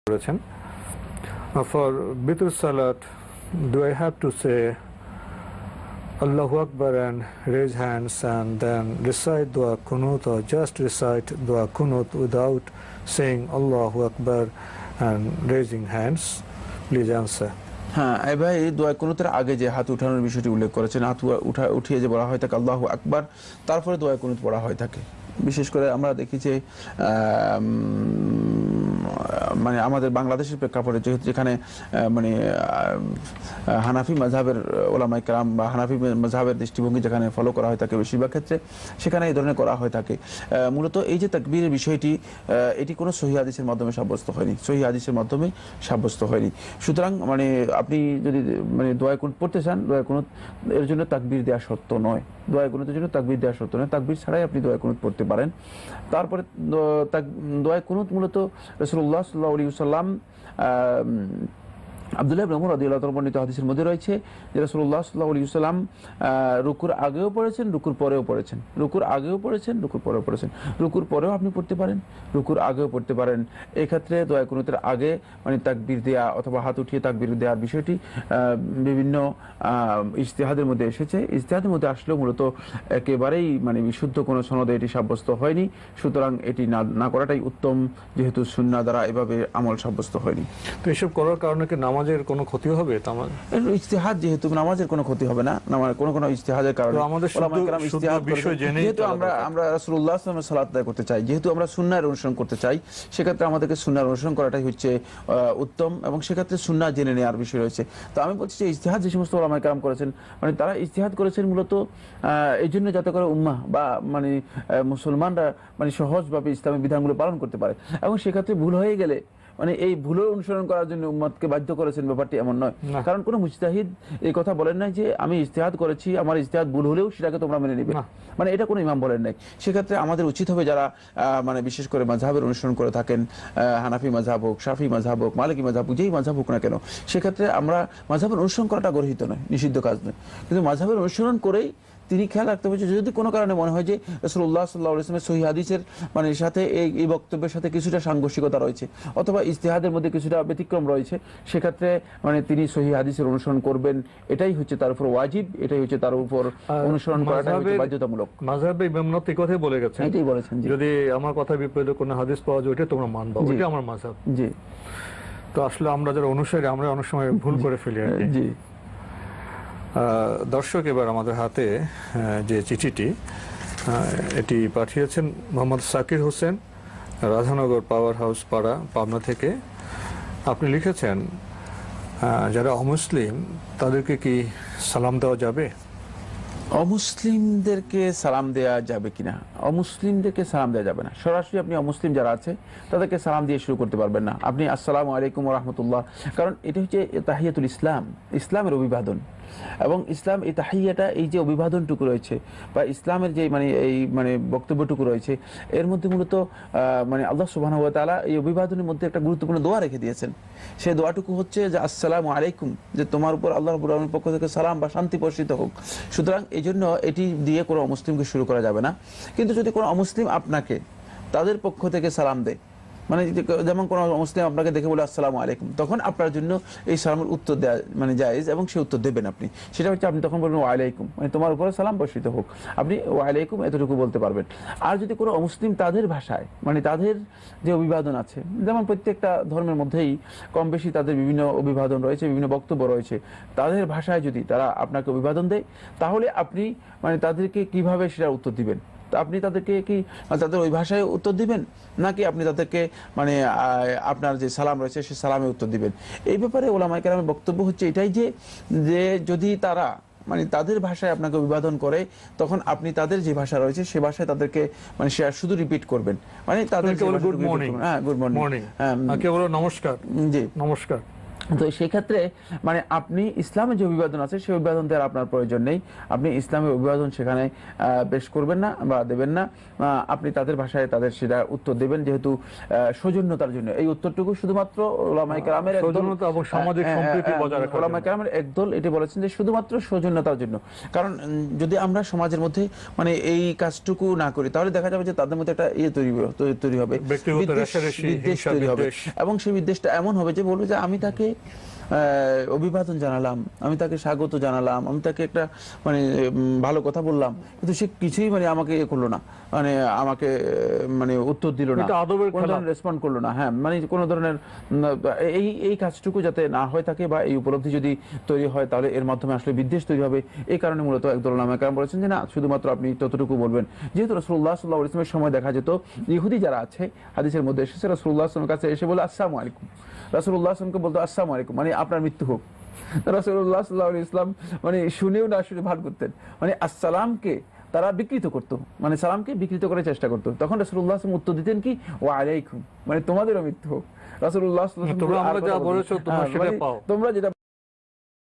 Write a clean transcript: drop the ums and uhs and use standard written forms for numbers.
করেছেন। For Bitr Salat, do I have to say Allahu Akbar and raise hands and then recite Dua Kunut, or just recite Dua Kunut without saying Allahu Akbar and raising hands? Please answer. হ্যাঁ, এই ভাই দোয়া কুনুতের আগে যে হাত উঠানোর বিষয়টি উল্লেখ করেছেন, হাত উঠিয়ে যে বলা হয় থাকে আল্লাহু আকবার, তারপরে দোয়া কুনুত পড়া হয় থাকে। বিশেষ করে আমরা দেখি যে মানে আমাদের বাংলাদেশের প্রেক্ষাপটে যেখানে মানে হানাফি মাযহাবের উলামায়ে কেরাম বা হানাফি মাযহাবের দৃষ্টিভঙ্গি যেখানে ফলো করা হয় থাকে বেশিরভাগ ক্ষেত্রে, সেখানে এই ধরনের করা হয় থাকে। মূলত এই যে তাকবীরের বিষয়টি, এটি কোনো সহিহ হাদিসের মাধ্যমে সাব্যস্ত হয়নি, সহিহ হাদিসের মাধ্যমে সাব্যস্ত হয়নি। সুতরাং মানে আপনি যদি মানে দোয়া কুনুত পড়তে চান, দোয়া কুনুত এর জন্য তাকবীর দেওয়া শর্ত নয়, দোয়া কুনুতের জন্য তাকবীর দেওয়া শর্ত নয়, তাকবীর ছাড়াই আপনি দোয়া কুনুত পড়তে পারেন। তারপরে দোয়া কুনুত মূলত রাসূলুল্লাহ সাল্লাল্লাহু আলাইহি ওয়াসাল্লাম আব্দুল্লাহ ইবনে উমর রাদিয়াল্লাহু তাআলা বর্ণিত হাদিসের মধ্যে রয়েছে যে রাসূলুল্লাহ সাল্লাল্লাহু আলাইহি ওয়াসাল্লাম রুকুর আগেও পড়েছেন, রুকুর পরেও পড়েছেন, রুকুর আগেও পড়েছেন, রুকুর পরেও পড়েছেন। রুকুর পরেও আপনি পড়তে পারেন, রুকুর আগেও পড়তে পারেন। এই ক্ষেত্রে দোয়া কুনুতের আগে মানে তাকবীর দেয়া অথবা হাত উঠিয়ে তাকবীর দেওয়ার বিষয়টি বিভিন্ন ইজতিহাদের মধ্যে এসেছে। ইজতিহাদের মধ্যে আসলেও মূলত একেবারেই মানে বিশুদ্ধ কোনো সনদে এটি সাব্যস্ত হয়নি। সুতরাং এটি না করাটাই উত্তম, যেহেতু সুন্নাহ দ্বারা এভাবে আমল সাব্যস্ত হয়নি। তো এসব করার কারণে কি নামাজের কোনো ক্ষতি হবে? ইজতিহাদ, যেহেতু নামাজের কোনো ক্ষতি হবে না, কোনো ইজতিহাদের কারণে আমাদের যেহেতু আমরা রাসূলুল্লাহ সাল্লাল্লাহু আলাইহি ওয়াসাল্লামের সালাত আদায় করতে চাই, যেহেতু আমরা সুন্নাহর অনুসরণ করতে চাই, সেক্ষেত্রে আমাদেরকে সুন্নাহর অনুসরণ করাটাই হচ্ছে উত্তম, এবং সেক্ষেত্রে সুন্নাহ জেনে নেওয়ার বিষয় রয়েছে। তো আমি বলছি যে ইজতিহাদ যে সমস্ত উলামায়ে কেরাম করেছেন, মানে তারা ইজতিহাদ করেছেন মূলত এই জন্য যাতে করে উম্মাহ বা মানে মুসলমানরা মানে সহজভাবে ইসলামী বিধানগুলো পালন করতে পারে, এবং সেক্ষেত্রে ভুল হয়ে গেলে মানে এই ভুলের অনুসরণ করার জন্য উম্মতকে বাধ্য করেছেন, ব্যাপারটি এমন নয়। কারণ কোনো মুজতাহিদ এই কথা বলেন নাই যে আমি ইজতিহাদ করেছি, আমার ইজতিহাদ ভুল হলেও সেটাকে তোমরা মেনে নিবে, মানে এটা কোনো ইমাম বলেন নাই। সেক্ষেত্রে আমাদের উচিত হবে যারা মানে বিশেষ করে মাযহাবের অনুসরণ করে থাকেন, হানাফি মাযহাব হোক, শাফি মাযহাব হোক, মালিকি মাযহাব হোক, যেই মাযহাব হোক না কেন, সেক্ষেত্রে আমরা মাযহাবের অনুসরণ করাটা গর্হিত নয়, নিষিদ্ধ কাজ নয়, কিন্তু মাযহাবের অনুসরণ করেই তিনি খেয়াল রাখতে হবে যদি কোনো কারণে মনে হয় যে রাসূলুল্লাহ সাল্লাল্লাহু আলাইহি ওয়াসাল্লামের সহিহ হাদিসের মানে সাথে এই বক্তব্যের সাথে কিছুটা সাংঘর্ষিকতা রয়েছে অথবা ইজতিহাদের মধ্যে কিছুটা ব্যতিক্রম রয়েছে, সেক্ষেত্রে মানে তিনি সহিহ হাদিসের অনুসরণ করবেন, এটাই হচ্ছে তার উপর ওয়াজিব, এটাই হচ্ছে তার উপর অনুসরণ করাটা বাধ্যতামূলক। মাযহাবে ইমাম নবী এই কথাই বলে গেছেন, এটাই বলেছেন, যদি আমার কথা বিপরীতে কোনো হাদিস পাওয়া যায় ওটা তোমরা মানবা, ওটা আমার মাযহাব। জি। তো আসলে আমরা যারা অনুসারী আমরা অনেক সময় ভুল করে ফেলি আর কি। জি। দর্শক, এবার আমাদের হাতে যে চিঠিটি এটি পাঠিয়েছেন মোহাম্মদ সাকির হোসেন, রাধানগর পাওয়ার হাউস পাড়া, পাবনা থেকে। আপনি লিখেছেন যারা অমুসলিম তাদেরকে কি সালাম দেওয়া যাবে? অমুসলিমদেরকে সালাম দেওয়া যাবে কিনা? অমুসলিমদেরকে সালাম দেওয়া যাবে না। সরাসরি আপনি অমুসলিম যারা আছে তাদেরকে সালাম দিয়ে শুরু করতে পারবেন না। আপনি আসসালামু আলাইকুম ওয়া রাহমাতুল্লাহ, কারণ এটা হচ্ছে তাহিয়াতুল ইসলাম, ইসলামের অভিবাদন। এবং ইসলাম এই তাহিয়াটা, এই যে অভিবাদনটুকু রয়েছে বা ইসলামের যে মানে এই মানে বক্তব্যটুকু রয়েছে, এর মধ্যে মূলত মানে আল্লাহ সুবহানাহু ওয়া তাআলা এই অভিবাদনের মধ্যে একটা গুরুত্বপূর্ণ দোয়া রেখে দিয়েছেন। সেই দোয়াটুকু হচ্ছে যে আসসালামু আলাইকুম, যে তোমার উপর আল্লাহ রাব্বুল আলামিনের পক্ষ থেকে সালাম বা শান্তি বর্ষিত হোক। সুতরাং এই জন্য এটি দিয়ে কোনো অমুসলিমকে শুরু করা যাবে না। কিন্তু যদি কোনো অমুসলিম আপনাকে তাদের পক্ষ থেকে সালাম দেয়, মানে যেমন কোনো মুসলিম আপনাকে দেখে বলে আসসালামু আলাইকুম, তখন আপনার জন্য এই সালামের উত্তর দেওয়া মানে জায়েজ, এবং সে উত্তর দেবেন আপনি। সেটা হচ্ছে আপনি তখন বলবেন ওয়া আলাইকুম, মানে তোমার উপরে সালাম বর্ষিত হোক, আপনি ওয়া আলাইকুম এতটুকু বলতে পারবেন। আর যদি কোনো মুসলিম তাদের ভাষায় মানে তাদের যে অভিবাদন আছে, যেমন প্রত্যেকটা ধর্মের মধ্যেই কম বেশি তাদের বিভিন্ন অভিবাদন রয়েছে, বিভিন্ন বক্তব্য রয়েছে, তাদের ভাষায় যদি তারা আপনাকে অভিবাদন দেয়, তাহলে আপনি মানে তাদেরকে কিভাবে সেটা উত্তর দিবেন? আপনি তাদেরকে কি তাদের ওই ভাষায় উত্তর দিবেন, নাকি আপনি তাদেরকে মানে আপনার যে সালাম রয়েছে সে সালামে উত্তর দিবেন? এই ব্যাপারে উলামায়ে কেরামের বক্তব্য হচ্ছে এটাই যে যদি তারা মানে তাদের ভাষায় আপনাকে অভিবাদন করে, তখন আপনি তাদের যে ভাষা রয়েছে সে ভাষায় তাদেরকে মানে সে শুধু রিপিট করবেন, মানে তাদেরকে গুড মর্নিং, হ্যাঁ গুড মর্নিং, হ্যাঁ কেবল নমস্কার, জি নমস্কার, তো সেই ক্ষেত্রে মানে আপনি ইসলামের যে অভিবাদন আছে সেই অভিবাদন দেওয়ার আপনার প্রয়োজন নেই। আপনি ইসলামের অভিবাদন সেখানে পেশ করবেন না বা দেবেন না। আপনি তাদের ভাষায় তাদের সেটা উত্তর দেবেন, যেহেতু সৌজন্যতার জন্য। এই উত্তরটুকু শুধুমাত্র উলামায়ে কেরামের একদল, সৌজন্যতা এবং সামাজিক সম্প্রীতি বজায় রাখার উলামায়ে কেরামের একদল এটি বলেছেন যে শুধুমাত্র সৌজন্যতার জন্য। কারণ যদি আমরা সমাজের মধ্যে মানে এই কাজটুকু না করি, তাহলে দেখা যাবে যে তাদের মধ্যে একটা তৈরি হবে, ব্যক্তিগত রেষারেষি, বিদ্বেষ হিংসা, তৈরি হবে। বিদ্বেষ। এবং সেই বিদ্বেষটা এমন হবে যে বলবে যে আমি তাকে অভিবাদন জানালাম, আমি তাকে স্বাগত জানালাম, আমি তাকে একটা মানে ভালো কথা বললাম, কিন্তু সে কিছুই মানে আমাকে করলো না, মানে আমাকে মানে উত্তর দিল না, এটা আদবের কোনো ধরনের রেসপন্ড করলো না। হ্যাঁ, মানে কোনো ধরনের এই কাজটুকু যাতে না হয়ে থাকে বা এই উপলব্ধি যদি তৈরি হয়, তাহলে এর মাধ্যমে আসলে বিদ্বেষ তৈরি হবে। এই কারণে মূলত একদল উলামায়ে কেরাম বলেছেন যে না, শুধুমাত্র আপনি ততটুকু বলবেন। যেহেতু রাসূলুল্লাহ সাল্লাল্লাহু আলাইহি ওয়াসাল্লামের সময় দেখা যেত ইহুদি যারা আছে, হাদিসের মধ্যে এসেছে রাসূলুল্লাহ সাল্লাল্লাহু আলাইহি ওয়াসাল্লামের কাছে এসে বলে আসসালামু আলাইকুম, রাসূলুল্লাহ সাল্লাল্লাহু আলাইহি ওয়াসাল্লামকে বলতো আসসালামু আলাইকুম, মানে আপনার মৃত্যু হোক। রাসূলুল্লাহ সাল্লাল্লাহু আলাইহি ওয়াসাল্লাম মানে শুনেও না শুনে ভান করতেন, মানে আসসালামকে তারা বিকৃত করতো, মানে সালামকে বিকৃত করার চেষ্টা করতো। তখন রাসূলুল্লাহ সাল্লাল্লাহু আলাইহি ওয়াসাল্লাম উত্তর দিতেন কি, ওয়া আলাইকুম, মানে তোমাদেরও মৃত্যু হোক। রাসূলুল্লাহ সাল্লাল্লাহু আলাইহি ওয়াসাল্লাম তোমরা যেটা বলেছো তোমরা সেটা পাও। তোমরা যেটা